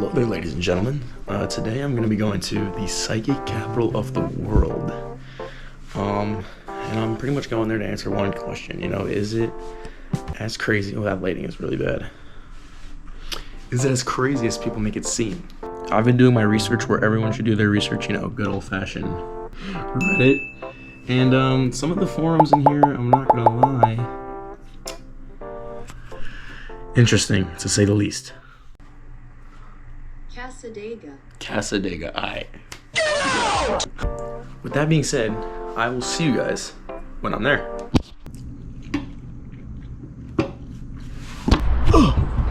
Hello there, ladies and gentlemen. Today I'm going to be going to the psychic capital of the world. And I'm pretty much going there to answer one question. You know, is it as crazy? Oh, that lighting is really bad. Is it as crazy as people make it seem? I've been doing my research where everyone should do their research, you know, good old-fashioned Reddit. And some of the forums in here, I'm not going to lie, interesting, to say the least. Cassadaga, aight. With that being said, I will see you guys when I'm there.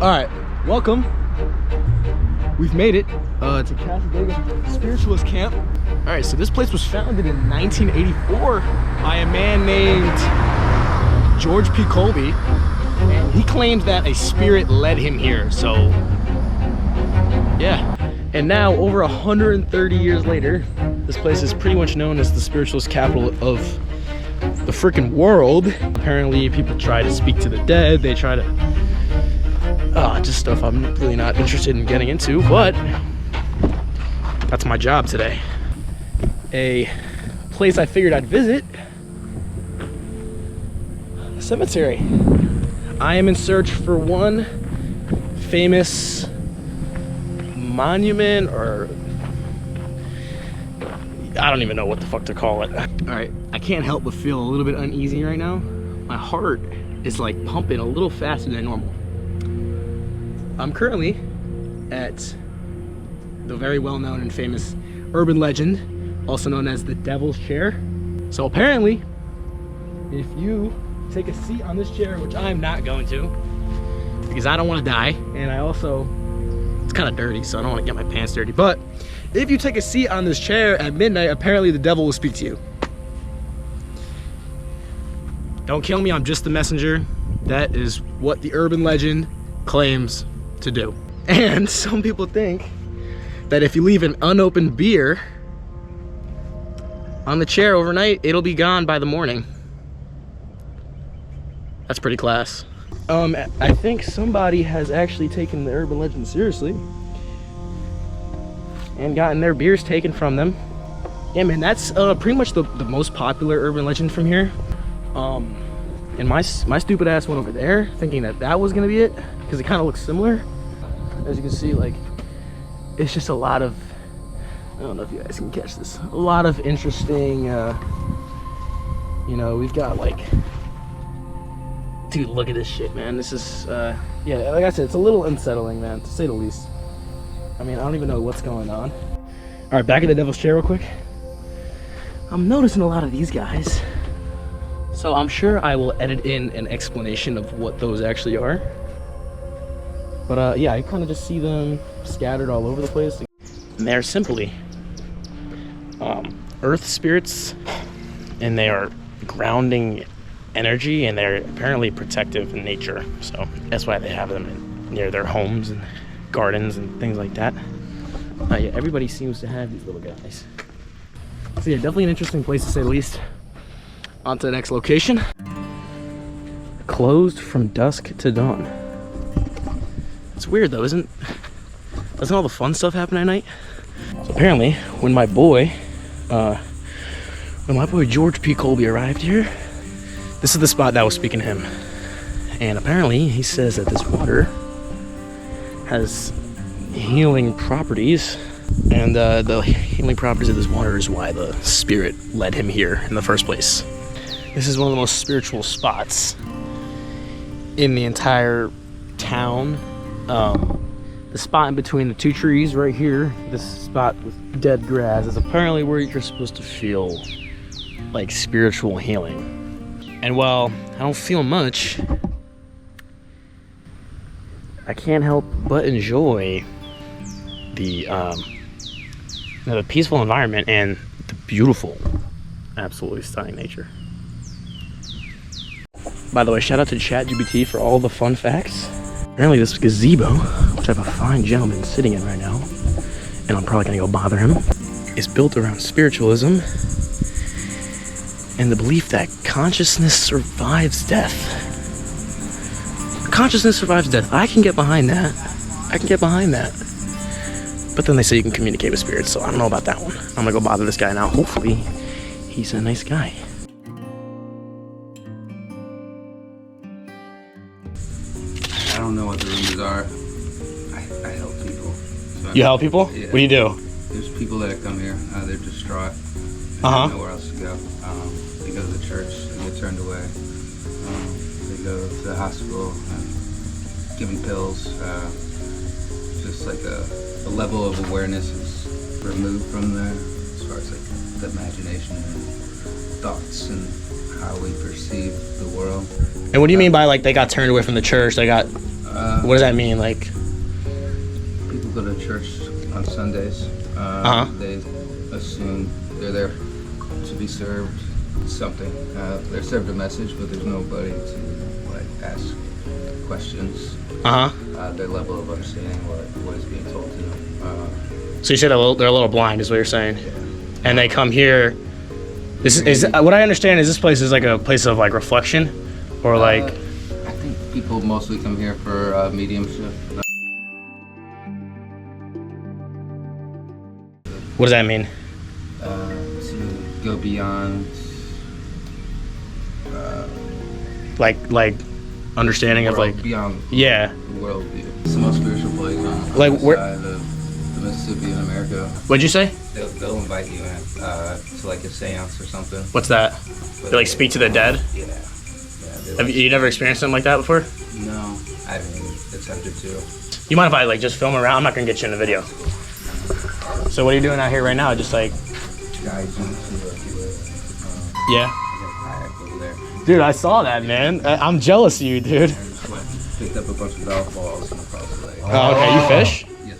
Alright, welcome. We've made it to Cassadaga Spiritualist Camp. Alright, so this place was founded in 1984 by a man named George P. Colby. And he claims that a spirit led him here, so yeah. And now, over 130 years later, this place is pretty much known as the spiritualist capital of the freaking world. Apparently, people try to speak to the dead. They try to... just stuff I'm really not interested in getting into, but that's my job today. A place I figured I'd visit. A cemetery. I am in search for one famous monument, or I don't even know what the fuck to call it. All right, I can't help but feel a little bit uneasy right now. My heart is like pumping a little faster than normal. I'm currently at the very well-known and famous urban legend, also known as the Devil's Chair. So apparently, if you take a seat on this chair, which I'm not going to, because I don't want to die, and I also, it's kind of dirty, so I don't want to get my pants dirty, but if you take a seat on this chair at midnight, apparently the devil will speak to you. Don't kill me, I'm just the messenger. That is what the urban legend claims to do. And some people think that if you leave an unopened beer on the chair overnight, it'll be gone by the morning. That's pretty class. I think somebody has actually taken the urban legend seriously and gotten their beers taken from them. Yeah, man, that's pretty much the most popular urban legend from here. And my stupid ass went over there thinking that that was gonna be it, because it kind of looks similar. As you can see, like, it's just a lot of, I don't know if you guys can catch this, a lot of interesting, you know, we've got like, dude, look at this shit, man. This is, yeah, like I said, it's a little unsettling, man, to say the least. I mean, I don't even know what's going on. All right, back at the Devil's Chair real quick. I'm noticing a lot of these guys. So I'm sure I will edit in an explanation of what those actually are. But yeah, I kind of just see them scattered all over the place. And they're simply earth spirits, and they are grounding energy, and they're apparently protective in nature. So that's why they have them near their homes and gardens and things like that. Yeah, everybody seems to have these little guys. So yeah, definitely an interesting place to say the least. On to the next location. Closed from dusk to dawn. It's weird though, doesn't all the fun stuff happen at night? So apparently, when my boy George P. Colby arrived here, this is the spot that was speaking to him. And apparently, he says that this water has healing properties, and the healing properties of this water is why the spirit led him here in the first place. This is one of the most spiritual spots in the entire town. The spot in between the two trees right here, this spot with dead grass, is apparently where you're supposed to feel like spiritual healing. And while I don't feel much, I can't help but enjoy the peaceful environment and the beautiful, absolutely stunning nature. By the way, shout out to ChatGPT for all the fun facts. Apparently this gazebo, which I have a fine gentleman sitting in right now, and I'm probably gonna go bother him, is built around spiritualism and the belief that consciousness survives death. Consciousness survives death. I can get behind that. I can get behind that. But then they say you can communicate with spirits, so I don't know about that one. I'm gonna go bother this guy now. Hopefully, he's a nice guy. I don't know what the rumors are. I help people. So You help people? Yeah. What do you do? There's people that come here. They're distraught. They Uh-huh. have nowhere else to go. They go to the church. They get turned away. They go to the hospital. Given pills. Just like a level of awareness is removed from there as far as like the imagination and thoughts and how we perceive the world. And what do you mean by like they got turned away from the church? They got. What does that mean? Like. People go to church on Sundays. They assume they're there to be served something. They're served a message, but there's nobody to like ask questions. Their level of understanding what is being told to them. So you said they're a little blind, is what you're saying? Yeah. And they come here. This is what I understand is this place is like a place of like reflection, or like. I think people mostly come here for mediumship. What does that mean? To go beyond. Like understanding of like. Beyond. Yeah. Worldview. It's the most spiritual place on Like, the where- side of the Mississippi in America. What'd you say? They'll invite you in to like a seance or something. What's that? They like speak to the dead? Yeah. Have you never experienced something like that before? No, I haven't even attempted to. You mind if I like just film around? I'm not gonna get you in the video. So what are you doing out here right now? Just like. Guys into Yeah. kayak over there. Dude, I saw that, man. I'm jealous of you, dude. I just went, picked up a bunch of golf balls and across the lake. Oh, okay. You fish? Yes.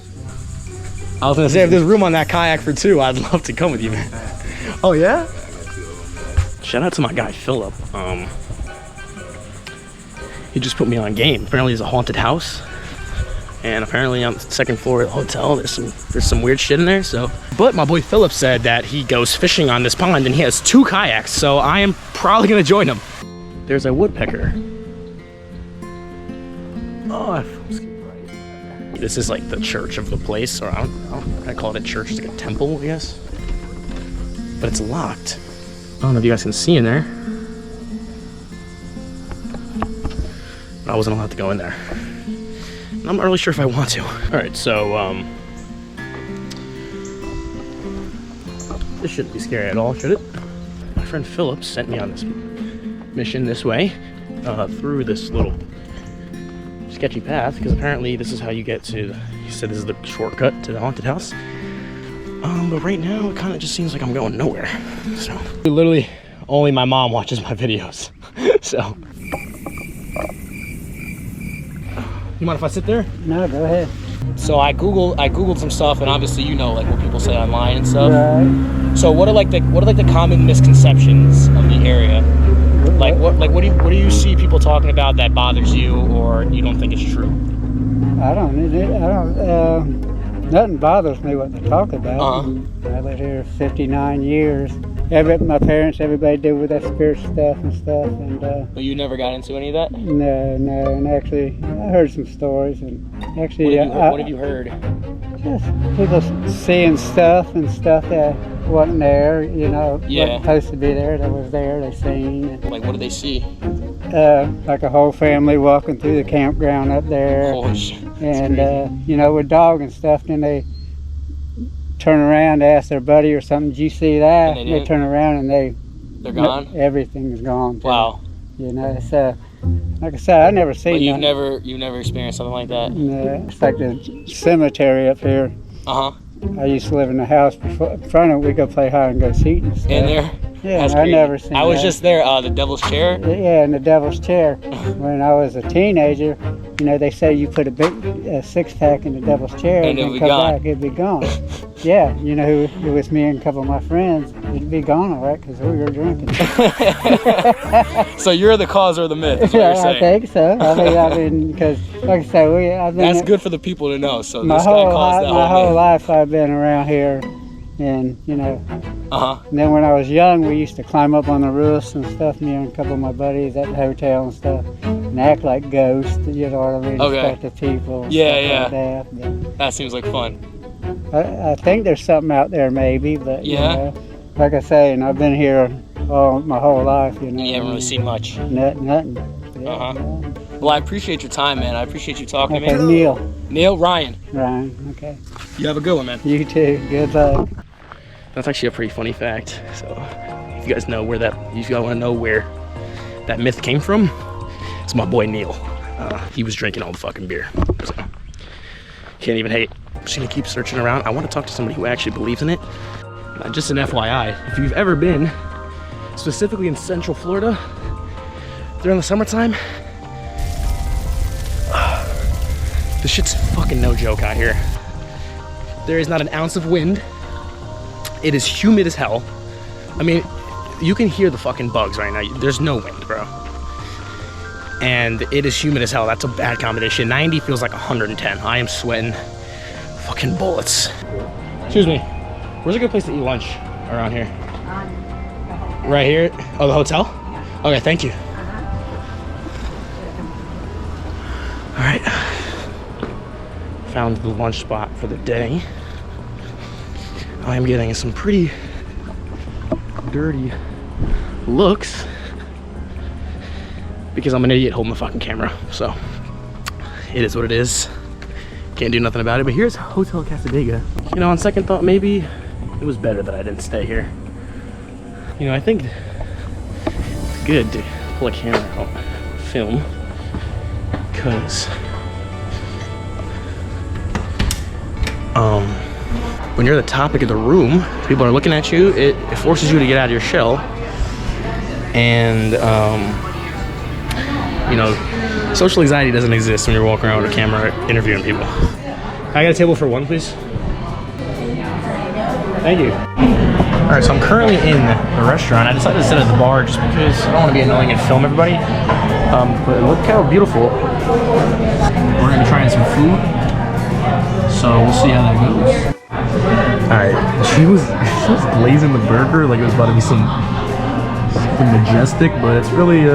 I was gonna say if there's room on that kayak for two, I'd love to come with you, man. Oh yeah? I got 2 of them. Shout out to my guy Philip. He just put me on game. Apparently, there's a haunted house, and apparently on the second floor of the hotel, there's some weird shit in there. So, but my boy Philip said that he goes fishing on this pond, and he has 2 kayaks. So I am probably gonna join him. There's a woodpecker. Oh, I this is like the church of the place, or I call it a church. It's like a temple, I guess. But it's locked. I don't know if you guys can see in there. But I wasn't allowed to go in there. And I'm not really sure if I want to. All right, so this shouldn't be scary at all, should it? My friend Philip sent me on this mission this way, through this little sketchy path, because apparently this is how you get to, he said this is the shortcut to the haunted house. But right now it kind of just seems like I'm going nowhere. So literally only my mom watches my videos. So you mind if I sit there? No, go ahead. So I googled some stuff, and obviously you know like what people say online and stuff. Right. So what are like the common misconceptions of the area? Like what do you see people talking about that bothers you, or you don't think is true? Nothing bothers me what they talk about. I lived here 59 years. My parents, everybody did with that spirit stuff and stuff, and But you never got into any of that? no, and actually I heard some stories, and actually What have you heard? just people seeing stuff and stuff that wasn't there, Yeah. wasn't supposed to be there, that was there, they seen. And, Like what did they see? like a whole family walking through the campground up there. Holy shit. And with dog and stuff, then they turn around to ask their buddy or something, did you see that? And they did? turn around and They're gone? everything is gone. Wow. So like I said, I never seen But you've that. never experienced something like that? No, it's like the cemetery up here. Uh-huh. I used to live in the house before, in front of it. We go play hide and go seek and stuff. In there? Yeah, That's I crazy. never seen I was that. just there, the Devil's Chair. Yeah, in the devil's chair. When I was a teenager, they say you put a big six-pack in the devil's chair And and it'll then be come gone. back, it'd be gone. Yeah, it was me and a couple of my friends. It'd be gone, all right, because we were drinking. So you're the cause or the myth, is what Yeah, you're saying. I think so. I mean, because like I said, I've been That's good for the people to know. So my this guy whole caused that my whole myth. life. I've been around here, and Uh-huh. And then when I was young, we used to climb up on the roofs and stuff, me and a couple of my buddies at the hotel and stuff, and act like ghosts, you know what I mean? Okay. Talk to people. And Yeah, stuff yeah. Like that. That seems like fun. I think there's something out there maybe, but Yeah? you know, like I say, and I've been here all my whole life, you know. You haven't really seen much. Nothing. Yeah, Uh-huh. no. Well, I appreciate your time, man. I appreciate you talking Okay, to me. Neil. Neil, Ryan. Ryan, okay. You have a good one, man. You too. Good luck. That's actually a pretty funny fact. So, if you guys know where if you guys want to know where that myth came from, it's my boy Neil. He was drinking all the fucking beer. So, can't even hate. I'm just gonna keep searching around. I want to talk to somebody who actually believes in it. Just an FYI, if you've ever been, specifically in Central Florida, during the summertime, this shit's fucking no joke out here. There is not an ounce of wind. It is humid as hell. I mean, you can hear the fucking bugs right now. There's no wind, bro. And it is humid as hell. That's a bad combination. 90 feels like 110. I am sweating fucking bullets. Excuse me. Where's a good place to eat lunch around here? Right here? Oh, the hotel? Okay, thank you. All right. Found the lunch spot for the day. I am getting some pretty dirty looks because I'm an idiot holding the fucking camera. So it is what it is. Can't do nothing about it. But here's Hotel Cassadaga. You know, on second thought, maybe it was better that I didn't stay here. You know, I think it's good to pull a camera out, film, because when you're the topic of the room, people are looking at you, it forces you to get out of your shell. And, you know, social anxiety doesn't exist when you're walking around with a camera interviewing people. Can I get a table for one, please? Thank you. All right, so I'm currently in the restaurant. I decided to sit at the bar just because I don't want to be annoying and film everybody. But look how beautiful. We're gonna be trying some food. So we'll see how that goes. Alright, she was glazing the burger like it was about to be something majestic, but it's really it's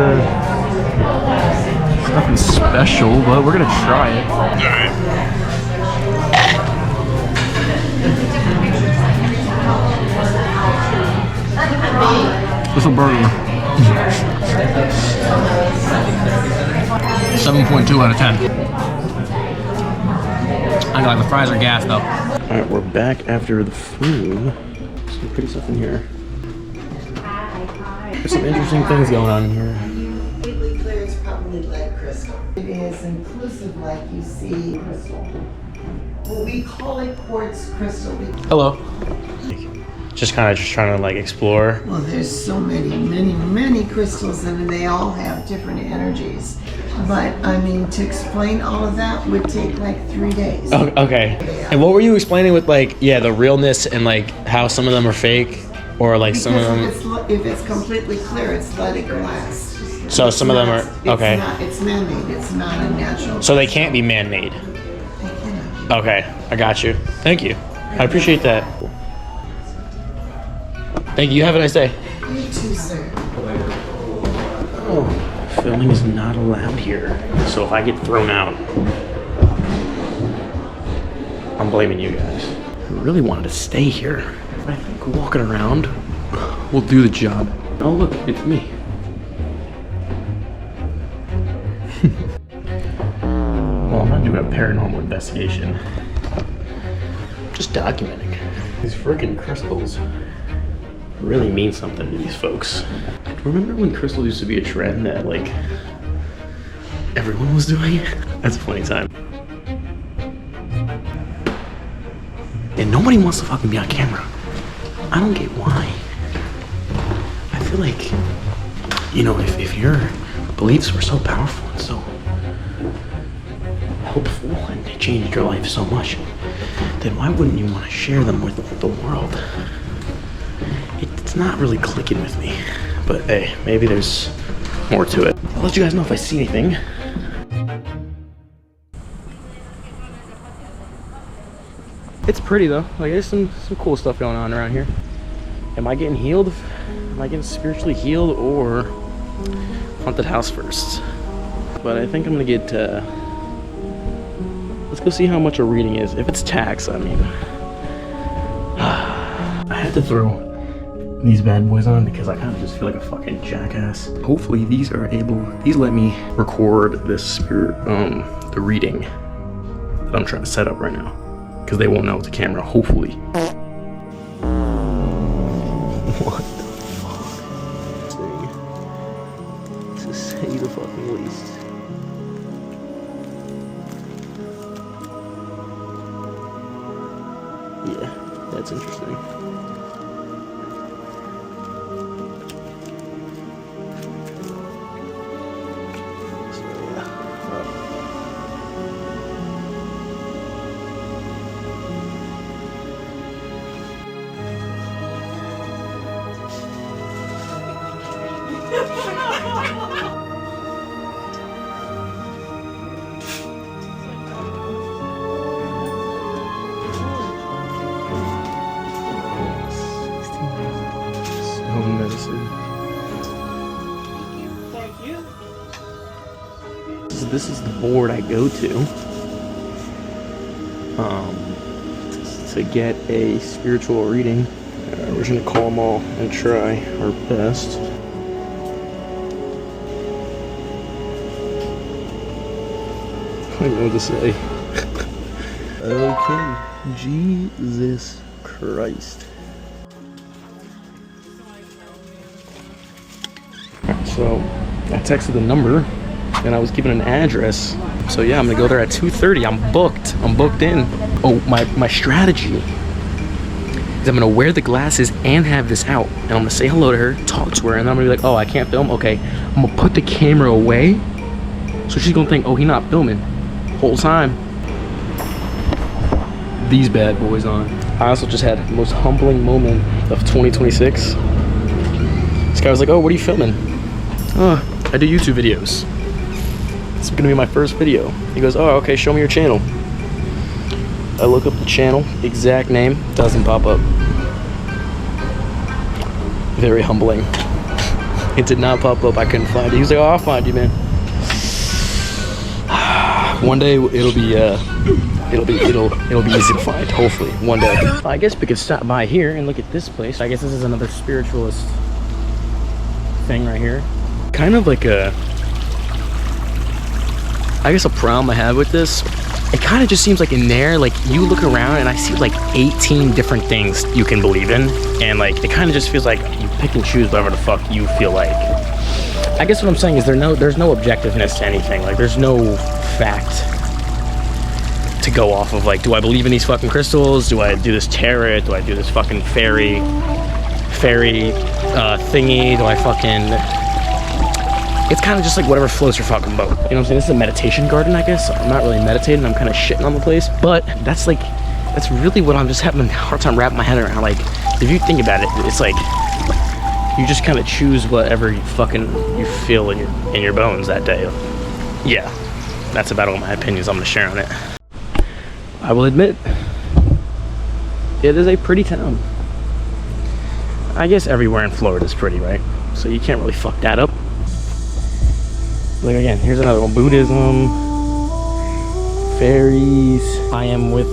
nothing special, but we're gonna try it. Alright. What's a burger? 7.2 out of 10. I got the fries are gas though. Alright, we're back after the food. Some pretty stuff in here. There's some interesting things going on in here. Completely clear, it's probably lead crystal. It is inclusive like you see crystal. Well, we call it quartz crystal. Hello. Just trying to like explore. Well, there's so many crystals and they all have different energies. But I mean, to explain all of that would take like 3 days. Oh, okay. And what were you explaining with like, yeah, the realness and like how some of them are fake or like some of them? If it's completely clear, it's leaded glass. So some of them are, okay. It's man-made, it's not a natural. So they can't be man-made. They cannot. Okay, I got you. Thank you. I appreciate that. Thank you. You have a nice day. You too, sir. Oh, filming is not allowed here. So if I get thrown out, I'm blaming you guys. I really wanted to stay here. I think walking around will do the job. Oh look, it's me. Well, I'm not doing a paranormal investigation. Just documenting. These freaking crystals really mean something to these folks. Remember when crystals used to be a trend that like everyone was doing? That's a funny time. And nobody wants to fucking be on camera. I don't get why. I feel like, you know, if your beliefs were so powerful and so helpful and they changed your life so much, then why wouldn't you want to share them with the world? It's not really clicking with me, but hey, maybe there's more to it. I'll let you guys know if I see anything. It's pretty though. Like there's some cool stuff going on around here. Am I getting healed? Am I getting spiritually healed or haunted house first? But I think I'm gonna get let's go see how much a reading is. If it's tax, I mean, had to throw these bad boys on because I kind of just feel like a fucking jackass. Hopefully these let me record this the reading that I'm trying to set up right now, because they won't know it's a camera, hopefully. What the fuck? This thing, to say the fucking least. Yeah, that's interesting. Medicine. Thank you. This is the board I go to to get a spiritual reading. We're gonna call them all and try our best. I don't know what to say. Okay, Jesus Christ. So I texted the number and I was given an address. So yeah, I'm gonna go there at 2:30. I'm booked in. Oh, my strategy is I'm gonna wear the glasses and have this out, and I'm gonna say hello to her, talk to her, and then I'm gonna be like, oh, I can't film. Okay, I'm gonna put the camera away, so she's gonna think, oh, he not filming whole time. These bad boys on. I also just had the most humbling moment of 2026. This guy was like, oh, what are you filming? Oh, I do YouTube videos. It's gonna be my first video. He goes, oh, okay, show me your channel. I look up the channel, exact name, doesn't pop up. Very humbling. It did not pop up, I couldn't find it. He was like, oh, I'll find you, man. One day it'll be easy to find, hopefully, one day. I guess we could stop by here and look at this place. I guess this is another spiritualist thing right here. Kind of like a problem I have with this. It kind of just seems like in there, like you look around and I see like 18 different things you can believe in, and like it kind of just feels like you pick and choose whatever the fuck you feel like. I guess what I'm saying is there's no objectiveness to anything. Like there's no fact to go off of. Like, do I believe in these fucking crystals? Do I do this tarot? Do I do this fucking fairy thingy? Do I fucking... It's kind of just like whatever floats your fucking boat. You know what I'm saying? This is a meditation garden, I guess. I'm not really meditating. I'm kind of shitting on the place. But that's really what I'm just having a hard time wrapping my head around. Like, if you think about it, it's like you just kind of choose whatever you feel in your bones that day. Yeah, that's about all my opinions I'm gonna share on it. I will admit, it is a pretty town. I guess everywhere in Florida is pretty, right? So you can't really fuck that up. Like again, here's another one. Buddhism, fairies. I am with.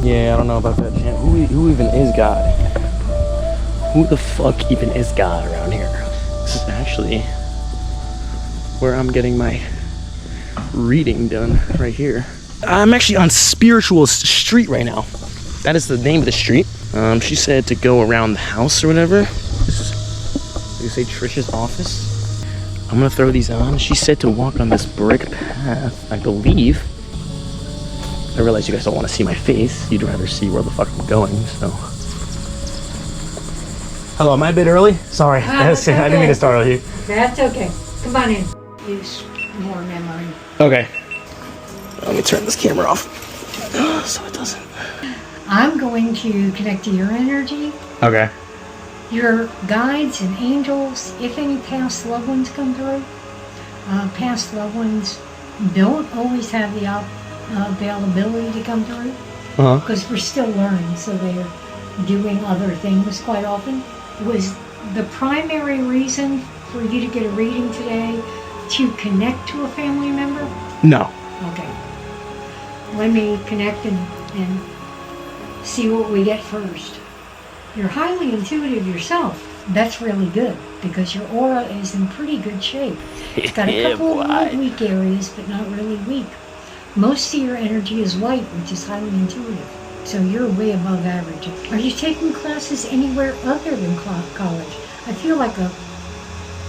Yeah, I don't know about that chant. Who even is God? Who the fuck even is God around here? This is actually where I'm getting my reading done, right here. I'm actually on Spiritualist Street right now. That is the name of the street. She said to go around the house or whatever. This is, you say Trisha's office? I'm gonna throw these on. She said to walk on this brick path, I believe. I realize you guys don't want to see my face. You'd rather see where the fuck I'm going, so. Hello, am I a bit early? Sorry, I didn't mean to startle you. That's okay. Come on in. Use more memory. Okay. Let me turn this camera off so it doesn't. I'm going to connect to your energy, Okay. your guides and angels, if any past loved ones come through. Past loved ones don't always have the availability to come through because we're still learning, so they're doing other things quite often. Was the primary reason for you to get a reading today to connect to a family member? No. Okay. Let me connect and see what we get first. You're highly intuitive yourself. That's really good because your aura is in pretty good shape. It's got a couple of little weak areas, but not really weak. Most of your energy is light, which is highly intuitive. So you're way above average. Are you taking classes anywhere other than college? I feel like or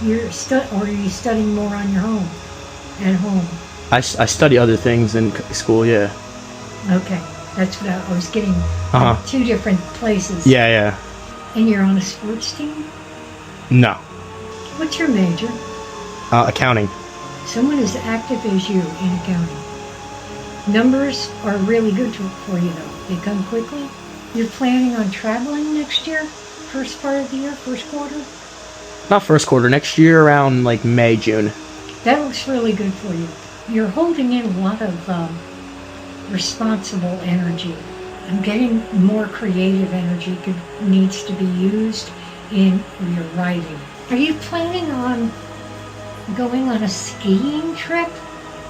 are you studying more on your own, at home? I study other things in school, yeah. Okay, that's what I was getting. Two different places. Yeah. And you're on a sports team? No. What's your major? Accounting. Someone as active as you in accounting. Numbers are really good for you though. They come quickly. You're planning on traveling next year? First part of the year? First quarter? Not first quarter. Next year around like May, June. That looks really good for you. You're holding in a lot of responsible energy. I'm getting more creative energy needs to be used in your writing. Are you planning on going on a skiing trip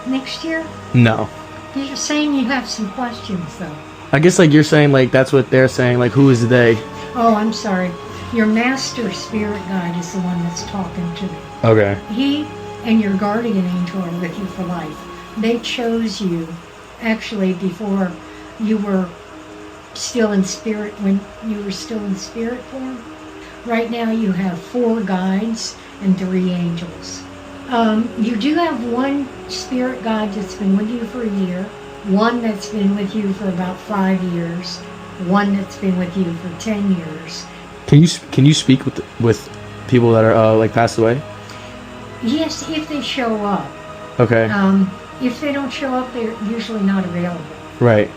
next year? No. You're saying you have some questions though. I guess like you're saying like that's what they're saying, like who is they? Oh, I'm sorry. Your master spirit guide is the one that's talking to me. Okay. He and your guardian angel are with you for life. They chose you actually before you were still in spirit, when you were still in spirit form. Right now you have 4 guides and 3 angels. You do have one spirit guide that's been with you for a year, one that's been with you for about 5 years, one that's been with you for 10 years. Can you speak with people that are like passed away? Yes, if they show up. Okay. If they don't show up, they're usually not available. Right.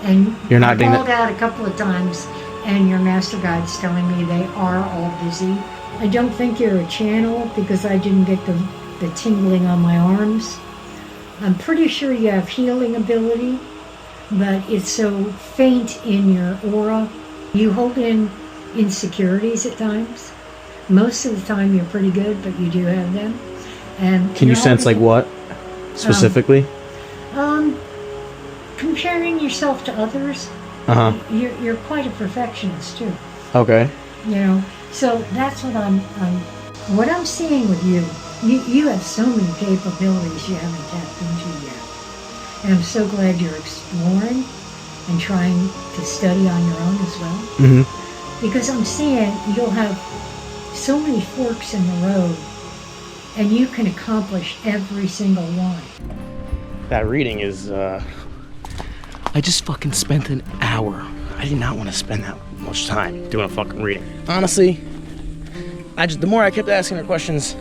And you're not I called out a couple of times, and your master guide's telling me they are all busy. I don't think you're a channel because I didn't get the tingling on my arms. I'm pretty sure you have healing ability, but it's so faint in your aura. You hold in insecurities at times. Most of the time you're pretty good, but you do have them. And can you sense like what specifically? Comparing yourself to others. You're quite a perfectionist too. Okay. You know, so that's what I'm seeing with you. You have so many capabilities you haven't tapped into yet. And I'm so glad you're exploring and trying to study on your own as well. Mm-hmm. Because I'm seeing you'll have so many forks in the road and you can accomplish every single one. That reading is, I just fucking spent an hour. I did not want to spend that much time doing a fucking reading. Honestly, the more I kept asking her questions,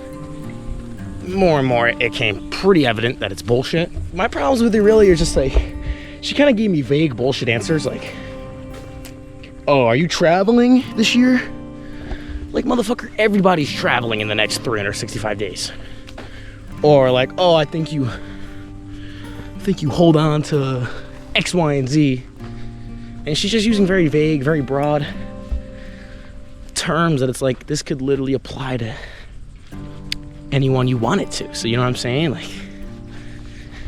more and more it came pretty evident that it's bullshit. My problems with it really are just like, she kind of gave me vague bullshit answers like, oh, are you traveling this year? Like, motherfucker, everybody's traveling in the next 365 days. Or like, oh, I think you hold on to X, Y, and Z. And she's just using very vague, very broad terms that it's like, this could literally apply to anyone you want it to. So you know what I'm saying? Like,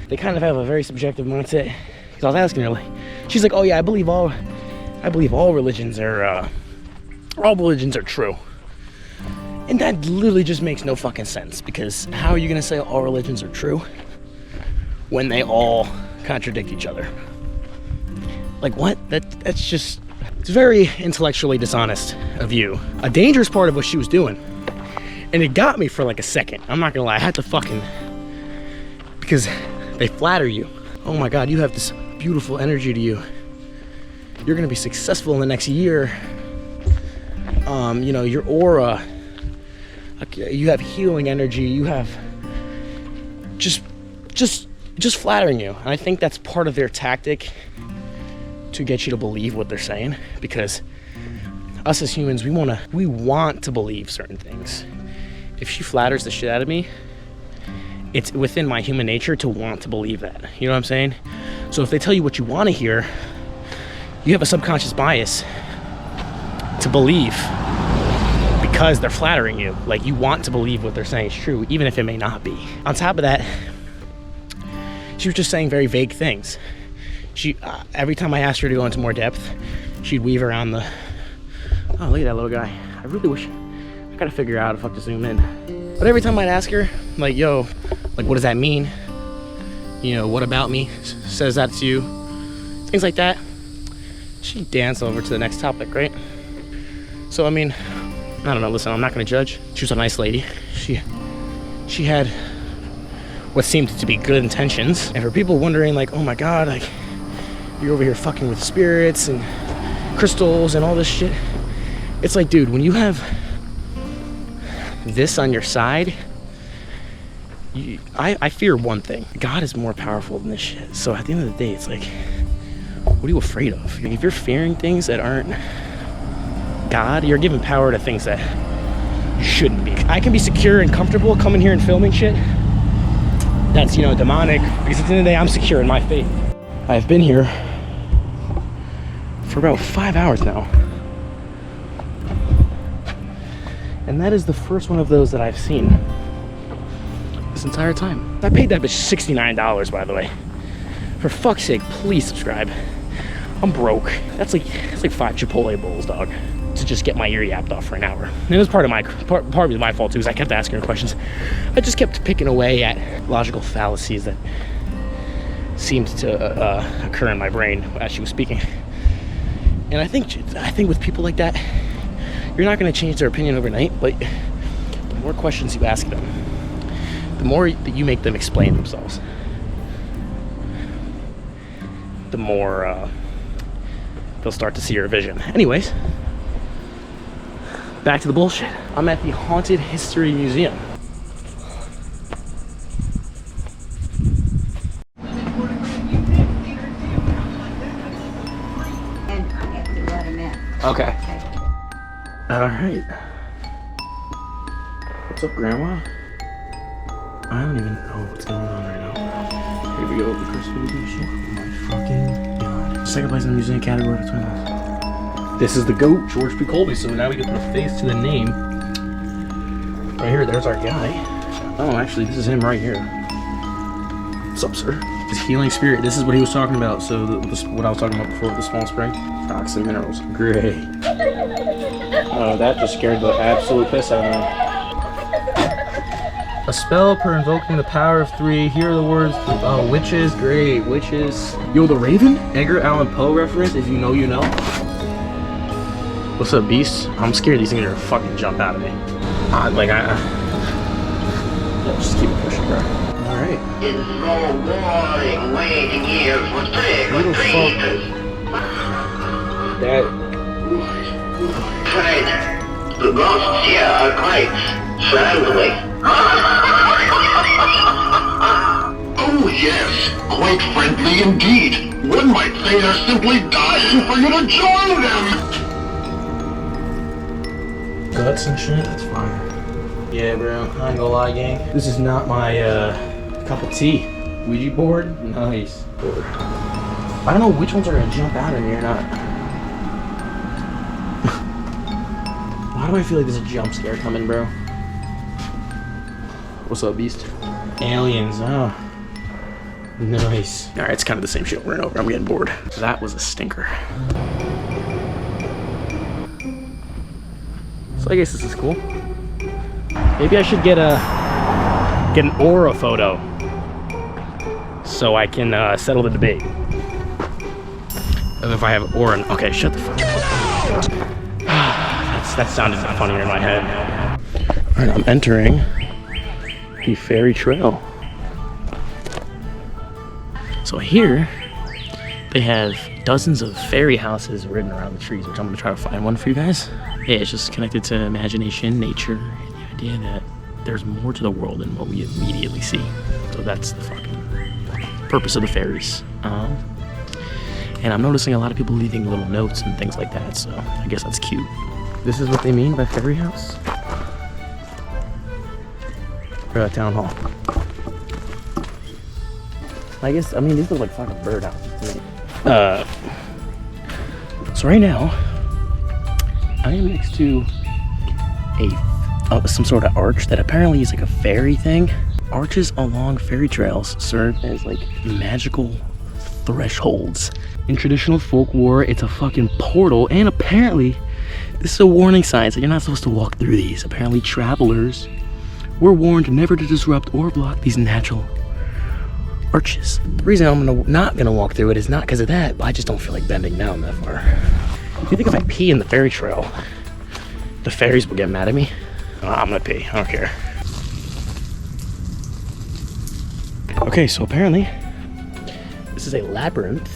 they kind of have a very subjective mindset. Because I was asking her, like, she's like, oh yeah, I believe all religions are true. And that literally just makes no fucking sense, because how are you gonna say all religions are true when they all contradict each other? Like, what? That's just, it's very intellectually dishonest of you. A dangerous part of what she was doing, and it got me for like a second, I'm not gonna lie, I had to fucking, because they flatter you. Oh my god, you have this beautiful energy to you. You're gonna be successful in the next year. You know, your aura, you have healing energy, you have just flattering you. And I think that's part of their tactic to get you to believe what they're saying, because us as humans, we want to believe certain things. If she flatters the shit out of me, it's within my human nature to want to believe that. You know what I'm saying? So if they tell you what you want to hear, you have a subconscious bias to believe, because they're flattering you. Like, you want to believe what they're saying is true, even if it may not be. On top of that, she was just saying very vague things. She every time I asked her to go into more depth, she'd weave around the Oh, look at that little guy. I really wish, I gotta figure out how to zoom in. But every time I'd ask her, like, yo, like, what does that mean? You know, what about me says that to you? Things like that. She'd dance over to the next topic, right? So, I mean, I don't know, listen, I'm not gonna judge. She was a nice lady. She had what seemed to be good intentions. And for people wondering, like, oh my God, like, you're over here fucking with spirits and crystals and all this shit. It's like, dude, when you have this on your side, I fear one thing. God is more powerful than this shit. So at the end of the day, it's like, what are you afraid of? If you're fearing things that aren't God, you're giving power to things that you shouldn't be. I can be secure and comfortable coming here and filming shit that's, you know, demonic, because at the end of the day, I'm secure in my faith. I've been here for about 5 hours now. And that is the first one of those that I've seen this entire time. I paid that bitch $69, by the way. For fuck's sake, please subscribe. I'm broke. That's like 5 Chipotle bowls, dog, to just get my ear yapped off for an hour. And it was partly my fault too, because I kept asking her questions. I just kept picking away at logical fallacies that seemed to occur in my brain as she was speaking. And I think with people like that, you're not going to change their opinion overnight, but the more questions you ask them, the more that you make them explain themselves, the more they'll start to see your vision. Anyways, back to the bullshit. I'm at the Haunted History Museum. And I have to let him in. Okay. All right. What's up, Grandma? I don't even know what's going on right now. Here we go, the Christmas edition. Oh my fucking God. Second place in the museum category between us. This is the GOAT, George P. Colby, so now we can put a face to the name. Right here, there's our guy. Oh, actually, this is him right here. What's up, sir? His healing spirit, this is what he was talking about. So, what I was talking about before with the small spring. Toxin minerals. Great. Oh, that just scared the absolute piss out of me. A spell per invoking the power of 3. Here are the words. Oh, witches. Great. Witches. Yo, the Raven? Edgar Allan Poe reference. If you know, you know. What's up, beast? I'm scared these things are gonna fucking jump out of me. Yeah, just keep it pushing, bro. Alright. In more warring waiting years was big with creatures. That. Trainer, the ghosts here are quite friendly. Oh yes, quite friendly indeed. One might say they're simply dying for you to join them. Guts and shit, that's fire. Yeah, bro, I ain't gonna lie, gang. This is not my cup of tea. Ouija board? Nice. I don't know which ones are gonna jump out at me or not. Why do I feel like there's a jump scare coming, bro? What's up, beast? Aliens, oh. Nice. Alright, it's kind of the same shit over and over. I'm getting bored. That was a stinker. So I guess this is cool. Maybe I should get an aura photo so I can settle the debate of if I have aura. Okay, shut the fuck up. That sounded funnier in my head. All right, I'm entering the fairy trail. So here they have dozens of fairy houses written around the trees, which I'm gonna try to find one for you guys. Yeah, it's just connected to imagination, nature, and the idea that there's more to the world than what we immediately see. So that's the fucking purpose of the fairies. And I'm noticing a lot of people leaving little notes and things like that, so I guess that's cute. This is what they mean by fairy house? Or a town hall. I guess, I mean, these look like fucking birdhouses to me. So right now, I am next to some sort of arch that apparently is like a fairy thing. Arches along fairy trails serve as like magical thresholds. In traditional folklore, it's a fucking portal, and apparently This is a warning sign, so you're not supposed to walk through these. Apparently travelers were warned never to disrupt or block these natural arches. The reason I'm not gonna walk through it is not because of that, but I just don't feel like bending down that far. Do you think if I pee in the fairy trail, the fairies will get mad at me? I'm gonna pee, I don't care. Okay, so apparently this is a labyrinth.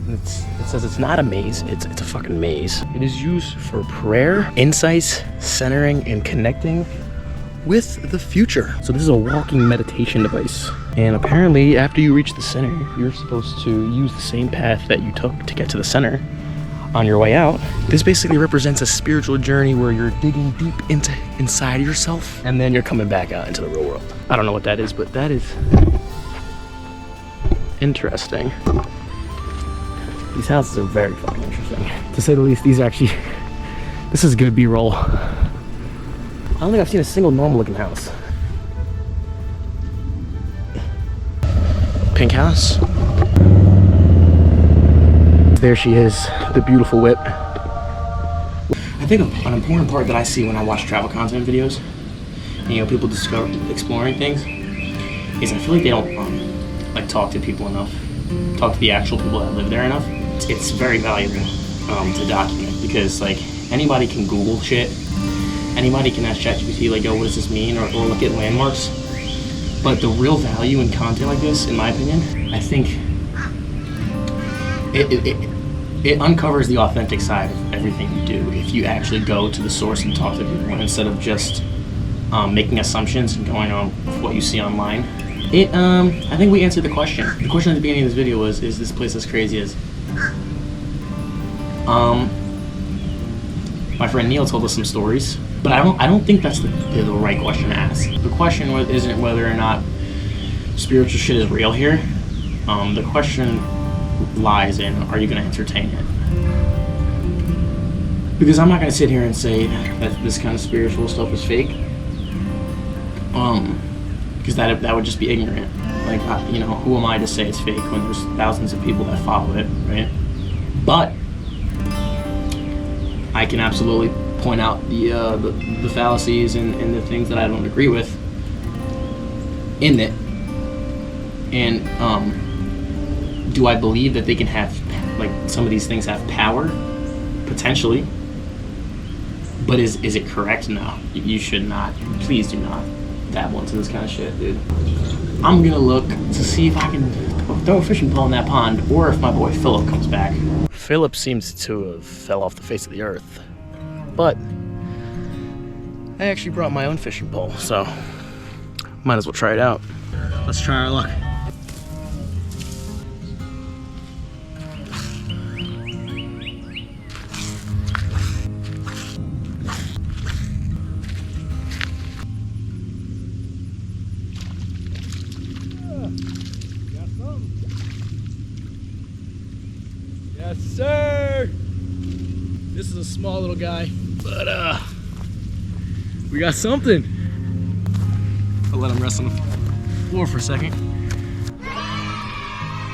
It says it's not a maze, it's a fucking maze. It is used for prayer, insights, centering, and connecting with the future. So this is a walking meditation device. And apparently after you reach the center, you're supposed to use the same path that you took to get to the center on your way out. This basically represents a spiritual journey where you're digging deep inside yourself, and then you're coming back out into the real world. I don't know what that is, but that is interesting. These houses are very fucking interesting. To say the least, these are actually, this is good B-roll. I don't think I've seen a single normal looking house. Pink house. There she is, the beautiful whip. I think an important part that I see when I watch travel content videos, and, you know, people exploring things, is I feel like they don't like talk to people enough, talk to the actual people that live there enough. It's very valuable to document, because like anybody can Google shit, anybody can ask ChatGPT like, yo, what does this mean, or look at landmarks. But the real value in content like this, in my opinion, I think it uncovers the authentic side of everything you do if you actually go to the source and talk to people instead of just making assumptions and going on what you see online. I think we answered the question. The question at the beginning of this video was, is this place as crazy as? My friend Neil told us some stories, but I don't think that's the right question to ask. The question isn't whether or not spiritual shit is real here. The question lies in, are you going to entertain it? Because I'm not going to sit here and say that this kind of spiritual stuff is fake. Because that would just be ignorant. Like, you know, who am I to say it's fake when there's thousands of people that follow it, right? But I can absolutely point out the fallacies and the things that I don't agree with in it. And do I believe that they can have, like, some of these things have power? Potentially. But is it correct? No. You should not. Please do not dabble into this kind of shit, dude. I'm gonna look to see if I can throw a fishing pole in that pond, or if my boy Philip comes back. Philip seems to have fell off the face of the earth, but I actually brought my own fishing pole, so might as well try it out. Let's try our luck. Yes, sir! This is a small little guy, but we got something. I'll let him rest on the floor for a second.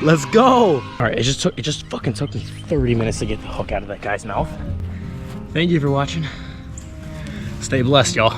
Let's go! Alright, it just fucking took me 30 minutes to get the hook out of that guy's mouth. Thank you for watching. Stay blessed, y'all.